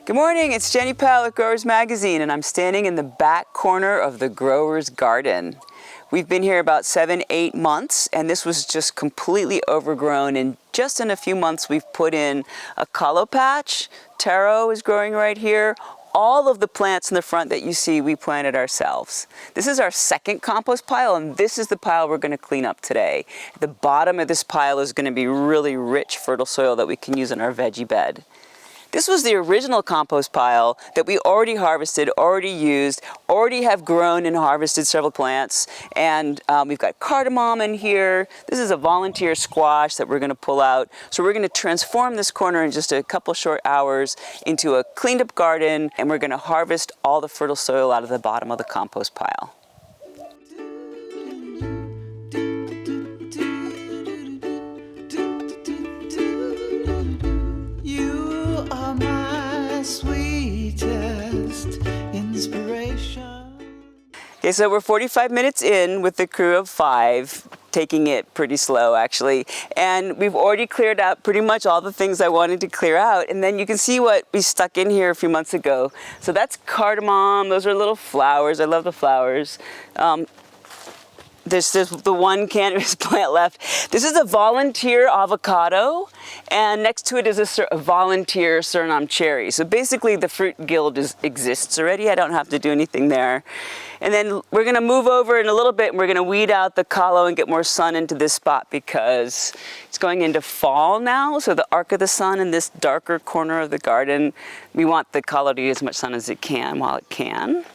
Good morning, it's Jenny Powell at Growers Magazine, and I'm standing in the back corner of the Growers Garden. We've been here about 7-8 months, and this was just completely overgrown, and just in a few months we've put in a collo patch. Taro is growing right here. All of the plants in the front that you see, we planted ourselves. This is our second compost pile, and this is the pile we're going to clean up today. At the bottom of this pile is going to be really rich, fertile soil that we can use in our veggie bed. This was the original compost pile that we already harvested, already used, already have grown and harvested several plants. And we've got cardamom in here. This is a volunteer squash that we're going to pull out. So we're going to transform this corner in just a couple short hours into a cleaned up garden, and we're going to harvest all the fertile soil out of the bottom of the compost pile. Okay, so we're 45 minutes in with the crew of 5, taking it pretty slow actually, and we've already cleared out pretty much all the things I wanted to clear out, and then you can see what we stuck in here a few months ago. So that's cardamom, those are little flowers, I love the flowers. There's the one cannabis plant left. This is a volunteer avocado, and next to it is a volunteer Suriname cherry. So basically the fruit guild exists already. I don't have to do anything there. And then we're gonna move over in a little bit, and we're gonna weed out the collo and get more sun into this spot because it's going into fall now. So the arc of the sun in this darker corner of the garden, we want the collo to get as much sun as it can while it can.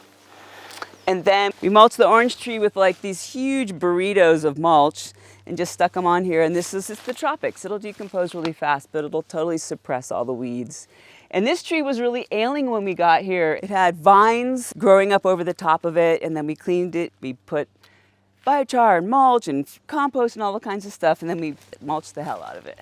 And then we mulched the orange tree with like these huge burritos of mulch and just stuck them on here. And this is the tropics. It'll decompose really fast, but it'll totally suppress all the weeds. And this tree was really ailing when we got here. It had vines growing up over the top of it, and then we cleaned it. We put biochar and mulch and compost and all the kinds of stuff, and then we mulched the hell out of it.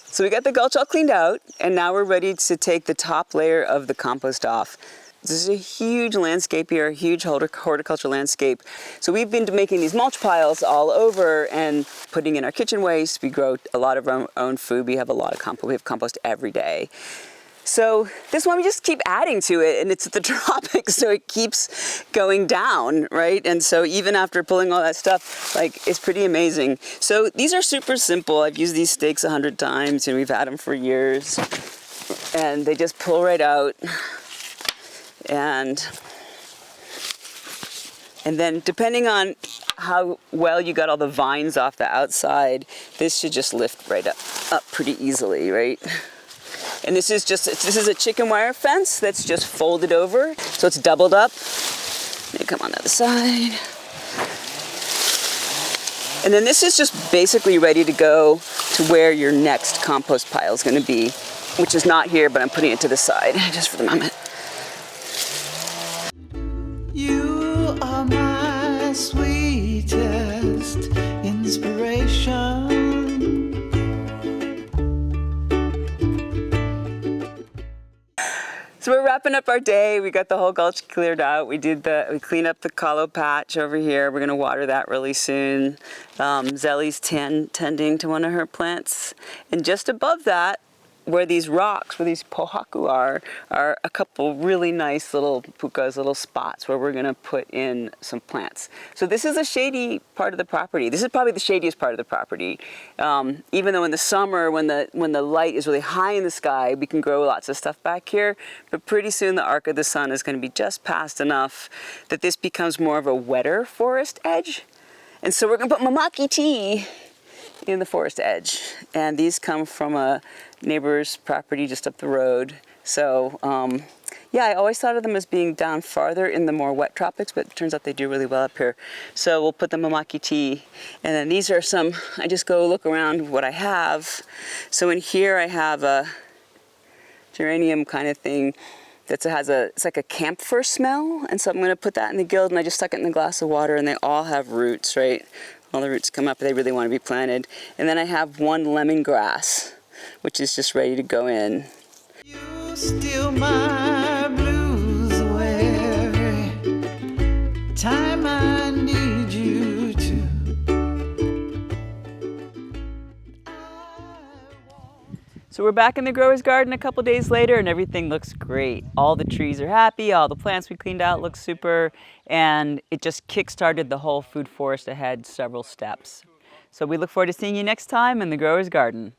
So we got the gulch all cleaned out, and now we're ready to take the top layer of the compost off. This is a huge landscape here, a huge horticulture landscape. So we've been making these mulch piles all over and putting in our kitchen waste. We grow a lot of our own food. We have a lot of compost. We have compost every day. So this one we just keep adding to it, and it's the tropics, so it keeps going down, right? And so even after pulling all that stuff, like, it's pretty amazing. So these are super simple. I've used these stakes 100 times, and we've had them for years. And they just pull right out. And then depending on how well you got all the vines off the outside, this should just lift right up pretty easily, right? And this is a chicken wire fence that's just folded over, so it's doubled up. Let me come on the other side. And then this is just basically ready to go to where your next compost pile is going to be, which is not here, but I'm putting it to the side just for the moment. You are my sweetest inspiration. So we're wrapping up our day. We got the whole gulch cleared out. We cleaned up the collo patch over here. We're gonna water that really soon. Zelly's tending to one of her plants. And just above that, where these rocks, where these pohaku are a couple really nice little pukas, little spots where we're gonna put in some plants. So this is a shady part of the property. This is probably the shadiest part of the property. Even though in the summer, when the light is really high in the sky, we can grow lots of stuff back here, but pretty soon the arc of the sun is gonna be just past enough that this becomes more of a wetter forest edge. And so we're gonna put mamaki tea in the forest edge. And these come from a neighbor's property just up the road. So yeah, I always thought of them as being down farther in the more wet tropics, but it turns out they do really well up here. So we'll put the mamaki tea. And then these are some, I just go look around what I have. So in here I have a geranium kind of thing it's like a camphor smell. And so I'm gonna put that in the guild, and I just stuck it in a glass of water, and they all have roots, right? All the roots come up, they really want to be planted. And then I have one lemongrass, which is just ready to go in. You steal my blues away every time I need you to. So we're back in the grower's garden a couple days later and everything looks great. All the trees are happy, all the plants we cleaned out look super, and it just kick-started the whole food forest ahead several steps. So we look forward to seeing you next time in the grower's garden.